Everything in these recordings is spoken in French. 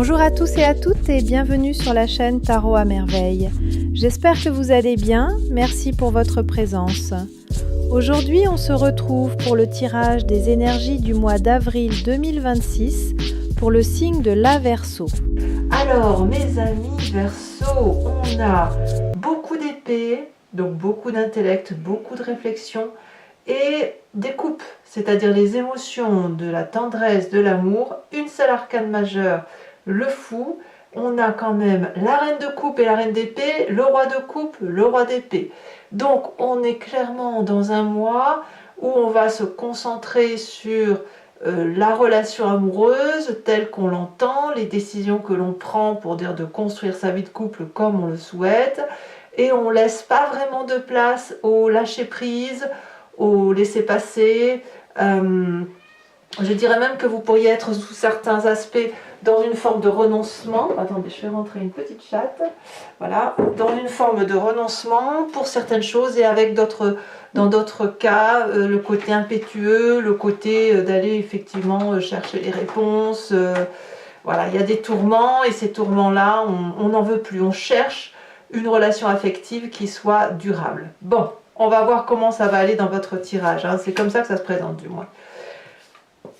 Bonjour à tous et à toutes et bienvenue sur la chaîne Tarot à Merveille. J'espère que vous allez bien, merci pour votre présence. Aujourd'hui, on se retrouve pour le tirage des énergies du mois d'avril 2026 pour le signe de la Verseau. Alors, mes amis Verseau, on a beaucoup d'épées, donc beaucoup d'intellect, beaucoup de réflexion et des coupes, c'est-à-dire les émotions de la tendresse, de l'amour, une seule arcane majeure, le fou. On a quand même la reine de coupe et la reine d'épée, le roi de coupe, le roi d'épée. Donc on est clairement dans un mois où on va se concentrer sur la relation amoureuse telle qu'on l'entend, les décisions que l'on prend pour dire de construire sa vie de couple comme on le souhaite, et on laisse pas vraiment de place au lâcher prise, au laisser passer. Je dirais même que vous pourriez être sous certains aspects dans une forme de renoncement. Attendez, je vais rentrer une petite chatte. Voilà, dans une forme de renoncement pour certaines choses et avec dans d'autres cas, le côté impétueux, le côté d'aller effectivement chercher les réponses. Voilà, il y a des tourments et ces tourments-là, on n'en veut plus. On cherche une relation affective qui soit durable. Bon, on va voir comment ça va aller dans votre tirage. Hein. C'est comme ça que ça se présente du moins.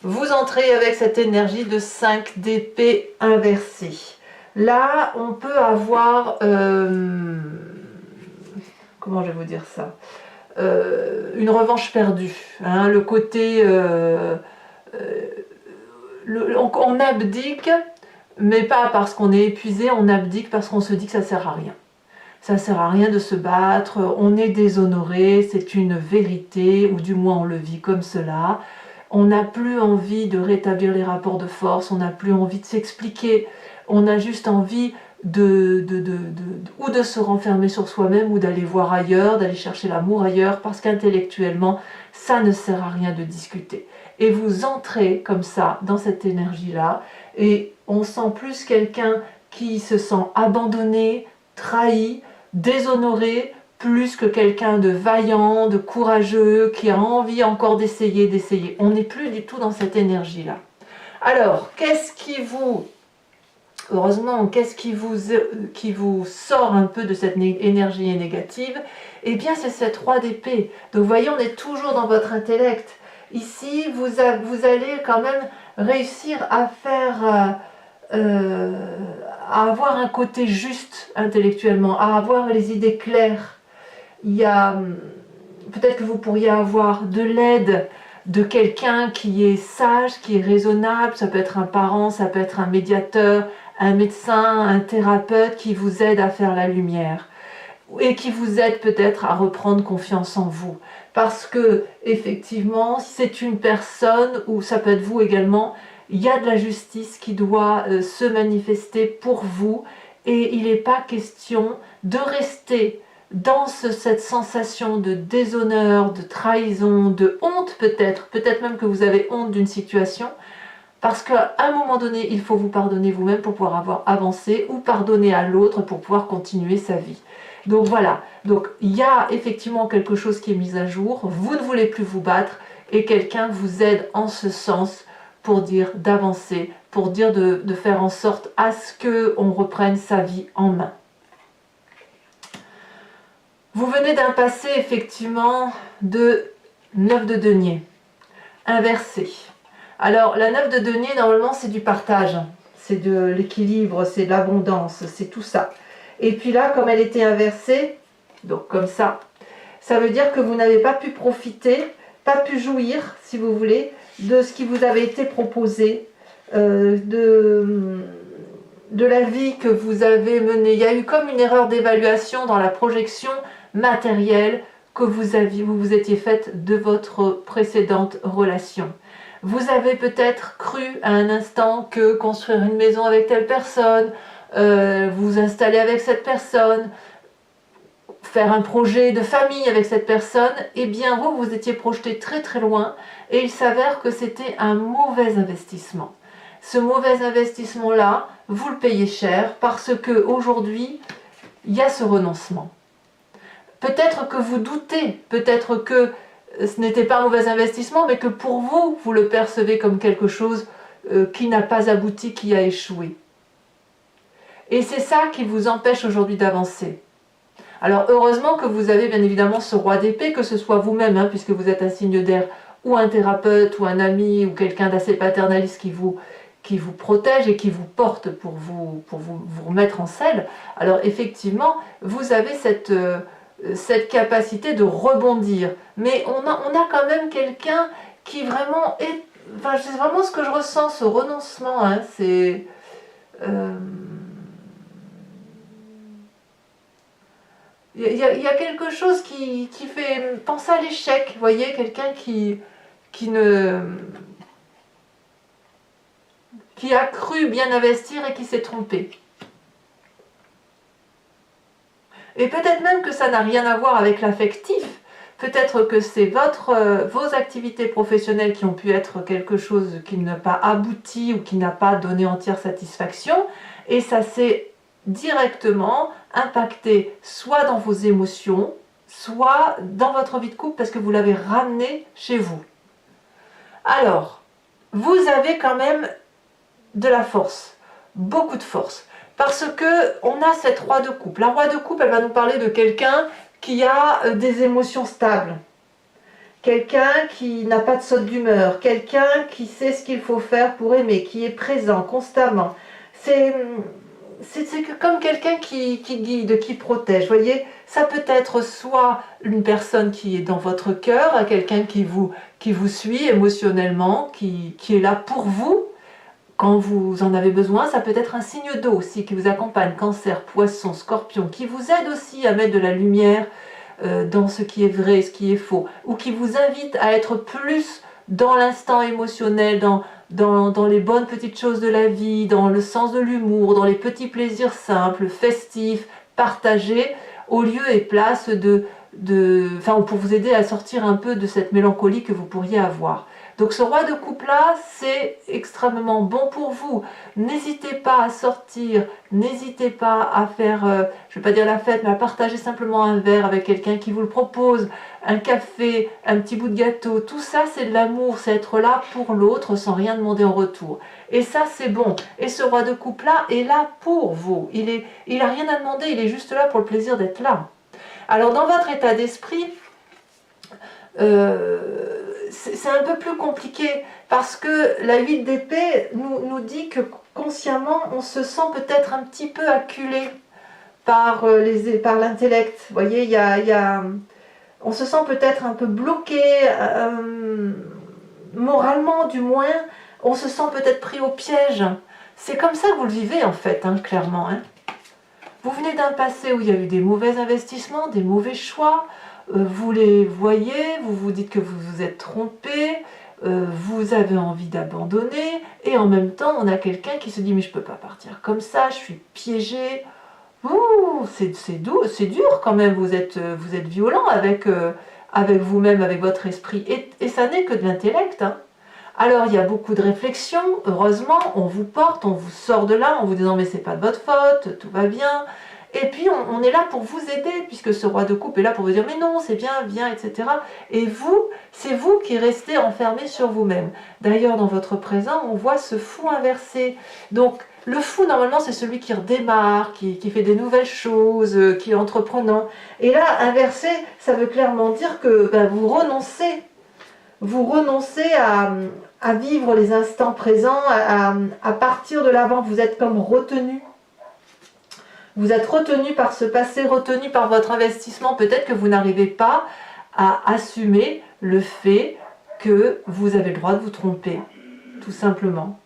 Vous entrez avec cette énergie de 5 d'épée inversée. Là, on peut avoir... comment je vais vous dire ça, une revanche perdue. Hein, le côté... on abdique, mais pas parce qu'on est épuisé, on abdique parce qu'on se dit que ça ne sert à rien. Ça ne sert à rien de se battre, on est déshonoré, c'est une vérité, ou du moins on le vit comme cela. On n'a plus envie de rétablir les rapports de force, on n'a plus envie de s'expliquer, on a juste envie ou de se renfermer sur soi-même ou d'aller voir ailleurs, d'aller chercher l'amour ailleurs, parce qu'intellectuellement, ça ne sert à rien de discuter. Et vous entrez comme ça dans cette énergie-là, et on sent plus quelqu'un qui se sent abandonné, trahi, déshonoré, plus que quelqu'un de vaillant, de courageux, qui a envie encore d'essayer. On n'est plus du tout dans cette énergie-là. Alors, qu'est-ce qui vous sort un peu de cette énergie négative? Eh bien, c'est cette roi d'épée. Donc, vous voyez, on est toujours dans votre intellect. Ici, vous allez quand même réussir à faire... à avoir un côté juste intellectuellement, à avoir les idées claires. Il y a peut-être que vous pourriez avoir de l'aide de quelqu'un qui est sage, qui est raisonnable. Ça peut être un parent, ça peut être un médiateur, un médecin, un thérapeute qui vous aide à faire la lumière et qui vous aide peut-être à reprendre confiance en vous. Parce que effectivement, c'est une personne, ou ça peut être vous également, il y a de la justice qui doit se manifester pour vous, et il n'est pas question de rester dans cette sensation de déshonneur, de trahison, de honte peut-être même que vous avez honte d'une situation, parce qu'à un moment donné, il faut vous pardonner vous-même pour pouvoir avoir avancé, ou pardonner à l'autre pour pouvoir continuer sa vie. Donc voilà, donc il y a effectivement quelque chose qui est mis à jour, vous ne voulez plus vous battre, et quelqu'un vous aide en ce sens pour dire d'avancer, pour dire de faire en sorte à ce qu'on reprenne sa vie en main. Vous venez d'un passé effectivement de 9 de denier, inversé. Alors la 9 de denier, normalement c'est du partage, c'est de l'équilibre, c'est de l'abondance, c'est tout ça. Et puis là, comme elle était inversée, donc comme ça veut dire que vous n'avez pas pu profiter, pas pu jouir, si vous voulez, de ce qui vous avait été proposé, de la vie que vous avez menée. Il y a eu comme une erreur d'évaluation dans la projection matérielle que vous vous étiez faite de votre précédente relation. Vous avez peut-être cru à un instant que construire une maison avec telle personne, vous installer avec cette personne, faire un projet de famille avec cette personne, eh bien vous étiez projeté très très loin, et il s'avère que c'était un mauvais investissement. Ce mauvais investissement-là, vous le payez cher parce qu'aujourd'hui, il y a ce renoncement. Peut-être que vous doutez, peut-être que ce n'était pas un mauvais investissement, mais que pour vous, vous le percevez comme quelque chose qui n'a pas abouti, qui a échoué. Et c'est ça qui vous empêche aujourd'hui d'avancer. Alors heureusement que vous avez bien évidemment ce roi d'épée, que ce soit vous-même, hein, puisque vous êtes un signe d'air, ou un thérapeute, ou un ami, ou quelqu'un d'assez paternaliste qui vous protège et qui vous porte pour vous remettre en selle. Alors effectivement, vous avez cette capacité de rebondir. Mais on a quand même quelqu'un qui vraiment est... Enfin, c'est vraiment ce que je ressens, ce renoncement. Hein, c'est... Il y a quelque chose qui fait penser à l'échec. Vous voyez, quelqu'un qui a cru bien investir et qui s'est trompé. Et peut-être même que ça n'a rien à voir avec l'affectif. Peut-être que c'est vos activités professionnelles qui ont pu être quelque chose qui n'a pas abouti ou qui n'a pas donné entière satisfaction. Et ça s'est directement impacté soit dans vos émotions, soit dans votre vie de couple parce que vous l'avez ramené chez vous. Alors, vous avez quand même de la force, beaucoup de force. Parce que on a cette roi de coupe. La roi de coupe, elle va nous parler de quelqu'un qui a des émotions stables. Quelqu'un qui n'a pas de saute d'humeur. Quelqu'un qui sait ce qu'il faut faire pour aimer, qui est présent constamment. C'est comme quelqu'un qui guide, qui protège. Vous voyez, ça peut être soit une personne qui est dans votre cœur, quelqu'un qui vous suit émotionnellement, qui est là pour vous, quand vous en avez besoin. Ça peut être un signe d'eau aussi qui vous accompagne, Cancer, Poisson, Scorpion, qui vous aide aussi à mettre de la lumière dans ce qui est vrai, ce qui est faux, ou qui vous invite à être plus dans l'instant émotionnel, dans les bonnes petites choses de la vie, dans le sens de l'humour, dans les petits plaisirs simples, festifs, partagés, au lieu et place pour vous aider à sortir un peu de cette mélancolie que vous pourriez avoir. Donc ce roi de coupe là, c'est extrêmement bon pour vous. N'hésitez pas à sortir, n'hésitez pas à faire, je ne vais pas dire la fête, mais à partager simplement un verre avec quelqu'un qui vous le propose, un café, un petit bout de gâteau. Tout ça, c'est de l'amour, c'est être là pour l'autre sans rien demander en retour. Et ça, c'est bon. Et ce roi de coupe là est là pour vous. Il a rien à demander, il est juste là pour le plaisir d'être là. Alors dans votre état d'esprit, c'est un peu plus compliqué parce que la 8 d'épée nous dit que consciemment on se sent peut-être un petit peu acculé par l'intellect. Vous voyez, on se sent peut-être un peu bloqué, moralement du moins, on se sent peut-être pris au piège. C'est comme ça que vous le vivez en fait, hein, clairement. Hein. Vous venez d'un passé où il y a eu des mauvais investissements, des mauvais choix. Vous les voyez, vous vous dites que vous vous êtes trompé, vous avez envie d'abandonner, et en même temps, on a quelqu'un qui se dit « mais je ne peux pas partir comme ça, je suis piégé ». Ouh, c'est dur quand même, vous êtes violent avec vous-même, avec votre esprit, et ça n'est que de l'intellect. Hein. Alors il y a beaucoup de réflexions, heureusement, on vous porte, on vous sort de là en vous disant « mais c'est pas de votre faute, tout va bien ». Et puis on est là pour vous aider, puisque ce roi de coupe est là pour vous dire « mais non, c'est bien, viens, etc. » Et vous, c'est vous qui restez enfermé sur vous-même. D'ailleurs, dans votre présent, on voit ce fou inversé. Donc, le fou, normalement, c'est celui qui redémarre, qui fait des nouvelles choses, qui est entreprenant. Et là, inversé, ça veut clairement dire que vous renoncez. Vous renoncez à vivre les instants présents, à partir de l'avant. Vous êtes comme retenu. Vous êtes retenu par ce passé, retenu par votre investissement. Peut-être que vous n'arrivez pas à assumer le fait que vous avez le droit de vous tromper, tout simplement.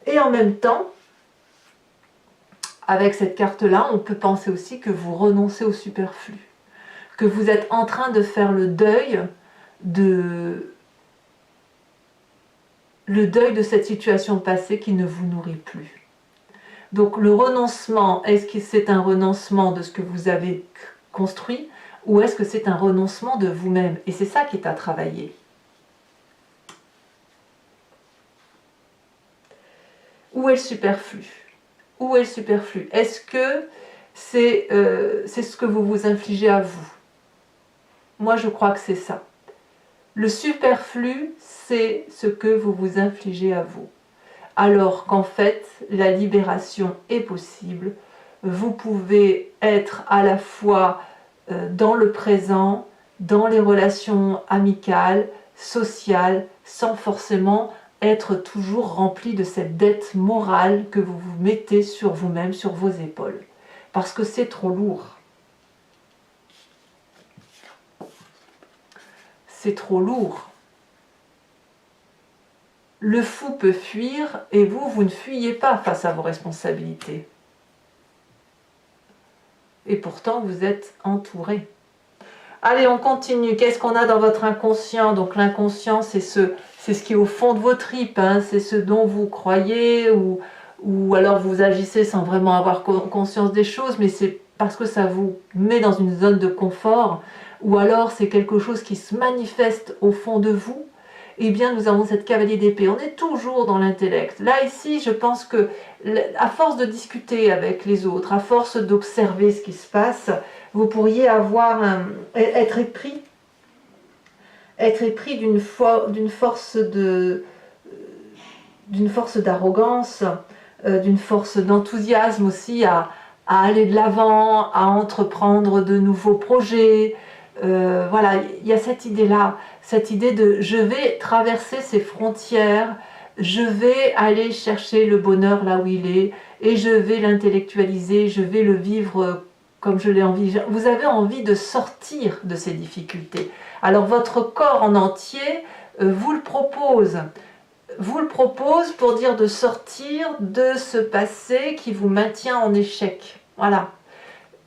Et en même temps, avec cette carte-là, on peut penser aussi que vous renoncez au superflu, que vous êtes en train de faire le deuil de cette situation passée qui ne vous nourrit plus. Donc le renoncement, est-ce que c'est un renoncement de ce que vous avez construit ou est-ce que c'est un renoncement de vous-même? Et c'est ça qui est à travailler. Où est le superflu? Où est le superflu? Est-ce que c'est ce que vous vous infligez à vous? Moi, je crois que c'est ça. Le superflu, c'est ce que vous vous infligez à vous. Alors qu'en fait, la libération est possible. Vous pouvez être à la fois dans le présent, dans les relations amicales, sociales, sans forcément être toujours rempli de cette dette morale que vous vous mettez sur vous-même, sur vos épaules. Parce que c'est trop lourd. C'est trop lourd. Le fou peut fuir et vous ne fuyez pas face à vos responsabilités. Et pourtant, vous êtes entouré. Allez, on continue. Qu'est-ce qu'on a dans votre inconscient? Donc l'inconscient, c'est ce qui est au fond de vos tripes, hein. C'est ce dont vous croyez ou alors vous agissez sans vraiment avoir conscience des choses, mais c'est parce que ça vous met dans une zone de confort, ou alors c'est quelque chose qui se manifeste au fond de vous. Eh bien, nous avons cette cavalier d'épée. On est toujours dans l'intellect. Là, ici, je pense que, à force de discuter avec les autres, à force d'observer ce qui se passe, vous pourriez être épris d'une force d'arrogance, d'une force d'enthousiasme aussi à aller de l'avant, à entreprendre de nouveaux projets. Voilà, il y a cette idée-là, cette idée de je vais traverser ces frontières, je vais aller chercher le bonheur là où il est, et je vais l'intellectualiser, je vais le vivre comme je l'ai envie. Vous avez envie de sortir de ces difficultés. Alors votre corps en entier vous le propose. Vous le propose pour dire de sortir de ce passé qui vous maintient en échec. Voilà.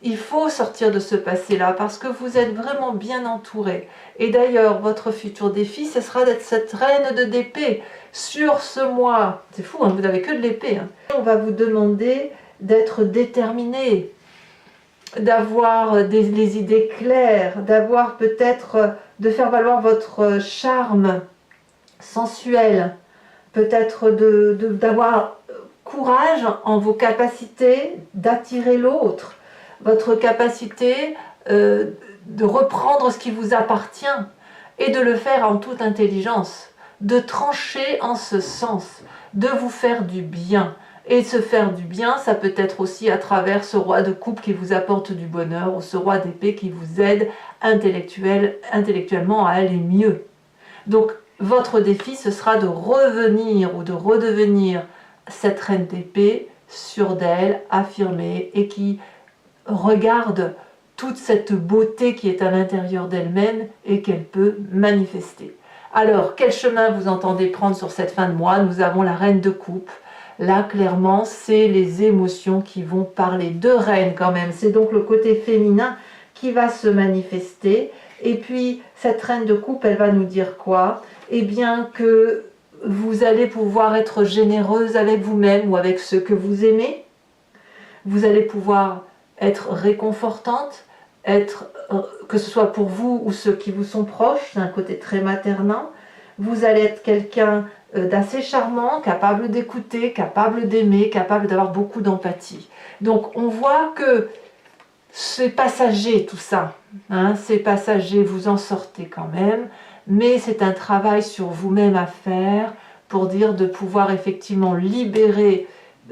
Il faut sortir de ce passé-là parce que vous êtes vraiment bien entouré. Et d'ailleurs, votre futur défi, ce sera d'être cette reine d'épée sur ce mois. C'est fou, hein, vous n'avez que de l'épée. Hein. On va vous demander d'être déterminé, d'avoir les idées claires, d'avoir peut-être, de faire valoir votre charme sensuel, peut-être d'avoir courage en vos capacités d'attirer l'autre, votre capacité de reprendre ce qui vous appartient et de le faire en toute intelligence, de trancher en ce sens, de vous faire du bien. Et se faire du bien, ça peut être aussi à travers ce roi de coupe qui vous apporte du bonheur ou ce roi d'épée qui vous aide intellectuellement à aller mieux. Donc votre défi, ce sera de revenir ou de redevenir cette reine d'épée sûre d'elle, affirmée et qui regarde toute cette beauté qui est à l'intérieur d'elle-même et qu'elle peut manifester. Alors, quel chemin vous entendez prendre sur cette fin de mois? Nous avons la reine de coupe. Là, clairement, c'est les émotions qui vont parler. Deux reines quand même. C'est donc le côté féminin qui va se manifester. Et puis, cette reine de coupe, elle va nous dire quoi? Eh bien, que vous allez pouvoir être généreuse avec vous-même ou avec ceux que vous aimez. Vous allez pouvoir être réconfortante, que ce soit pour vous ou ceux qui vous sont proches, d'un côté très maternant. Vous allez être quelqu'un d'assez charmant, capable d'écouter, capable d'aimer, capable d'avoir beaucoup d'empathie. Donc on voit que c'est passager tout ça, hein, c'est passager, vous en sortez quand même, mais c'est un travail sur vous-même à faire pour dire de pouvoir effectivement libérer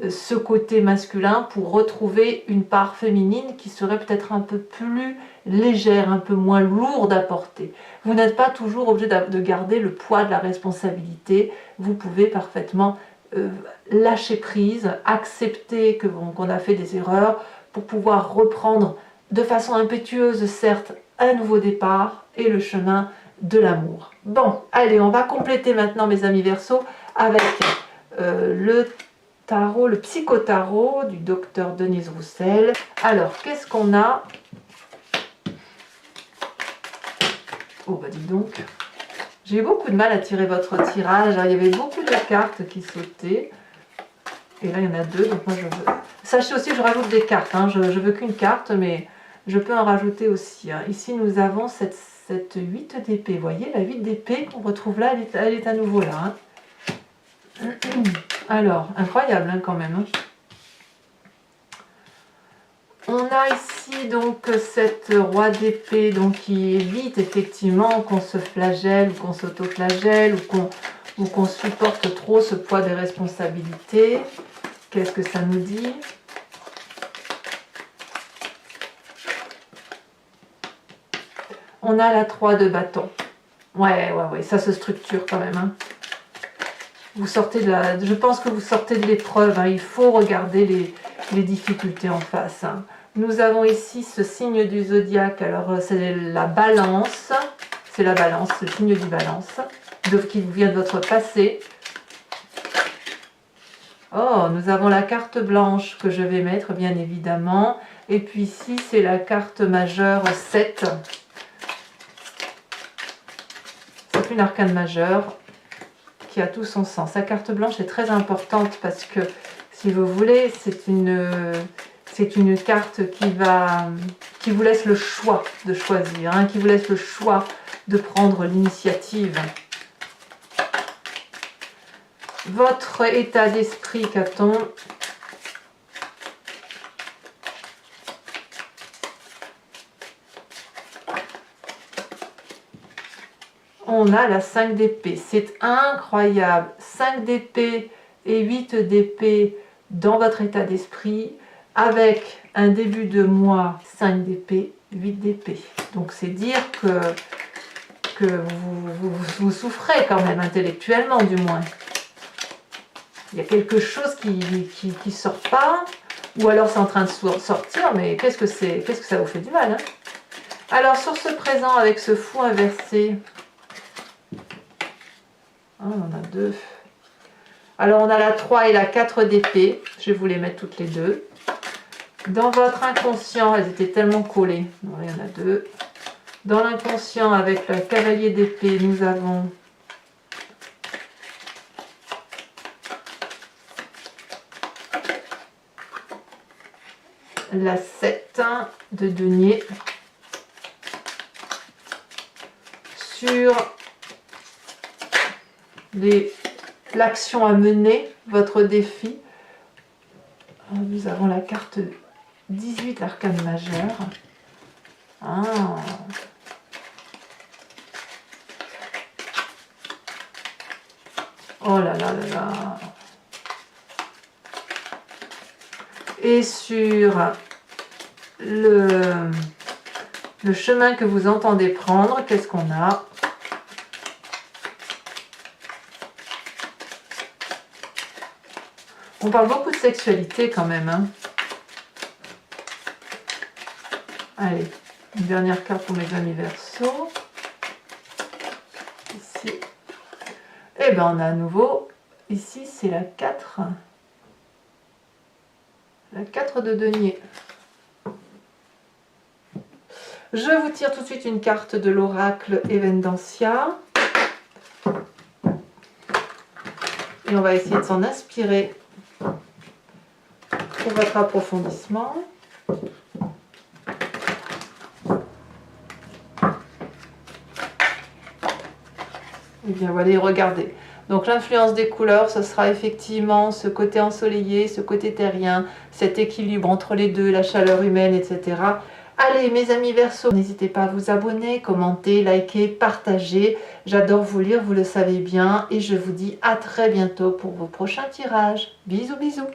ce côté masculin pour retrouver une part féminine qui serait peut-être un peu plus légère, un peu moins lourde à porter. Vous n'êtes pas toujours obligé de garder le poids de la responsabilité, vous pouvez parfaitement lâcher prise, accepter qu'on a fait des erreurs pour pouvoir reprendre de façon impétueuse, certes, un nouveau départ et le chemin de l'amour. Bon, allez, on va compléter maintenant, mes amis Verseaux, avec le tarot, le psychotarot du docteur Denise Roussel. Alors, qu'est-ce qu'on a? Oh, bah dis donc. J'ai eu beaucoup de mal à tirer votre tirage. Il y avait beaucoup de cartes qui sautaient. Et là, il y en a deux, donc moi je veux... Sachez aussi que je rajoute des cartes. Hein. Je veux qu'une carte, mais je peux en rajouter aussi. Hein. Ici, nous avons cette 8 d'épée. Vous voyez, la 8 d'épée qu'on retrouve là, elle est à nouveau là. Hein. Alors, incroyable hein, quand même. Hein. On a ici donc cette roi d'épée donc qui évite effectivement qu'on se flagelle ou qu'on s'auto-flagelle ou qu'on supporte trop ce poids des responsabilités. Qu'est-ce que ça nous dit? On a la 3 de bâton. Ouais, ça se structure quand même. Hein. Vous sortez je pense que vous sortez de l'épreuve. Hein. Il faut regarder les difficultés en face. Hein. Nous avons ici ce signe du zodiaque. Alors, c'est la balance. C'est la balance, le signe du balance, qui vient de votre passé. Oh, nous avons la carte blanche que je vais mettre, bien évidemment. Et puis ici, c'est la carte majeure 7. C'est une arcane majeure qui a tout son sens. La carte blanche est très importante parce que, si vous voulez, c'est une carte qui vous laisse le choix de choisir, hein, qui vous laisse le choix de prendre l'initiative. Votre état d'esprit, qu'a-t-on? On a la 5 d'épée. C'est incroyable. 5 d'épée et 8 d'épée dans votre état d'esprit, avec un début de mois 5 d'épée, 8 d'épée. Donc c'est dire que vous souffrez quand même intellectuellement, du moins. Il y a quelque chose qui sort pas, ou alors c'est en train de sortir, mais qu'est-ce que ça vous fait du mal, hein? Alors sur ce présent avec ce fou inversé, on en a deux. Alors on a la 3 et la 4 d'épée, je vais vous les mettre toutes les deux. Dans votre inconscient, elles étaient tellement collées, non, il y en a deux. Dans l'inconscient avec le cavalier d'épée, nous avons la 7 de denier. Sur l'action à mener, votre défi, nous avons la carte 18, l'arcane majeure. Ah. Oh là là là là. Et sur le chemin que vous entendez prendre, qu'est-ce qu'on a? On parle beaucoup de sexualité quand même. Hein. Allez, une dernière carte pour mes amis Verseaux. Ici. Et bien on a à nouveau, ici c'est la 4. La 4 de denier. Je vous tire tout de suite une carte de l'oracle Evendantia. Et on va essayer de s'en inspirer pour votre approfondissement. Et bien voilà, regardez. Donc l'influence des couleurs, ce sera effectivement ce côté ensoleillé, ce côté terrien, cet équilibre entre les deux, la chaleur humaine, etc. Allez, mes amis Verseaux, n'hésitez pas à vous abonner, commenter, liker, partager. J'adore vous lire, vous le savez bien. Et je vous dis à très bientôt pour vos prochains tirages. Bisous, bisous.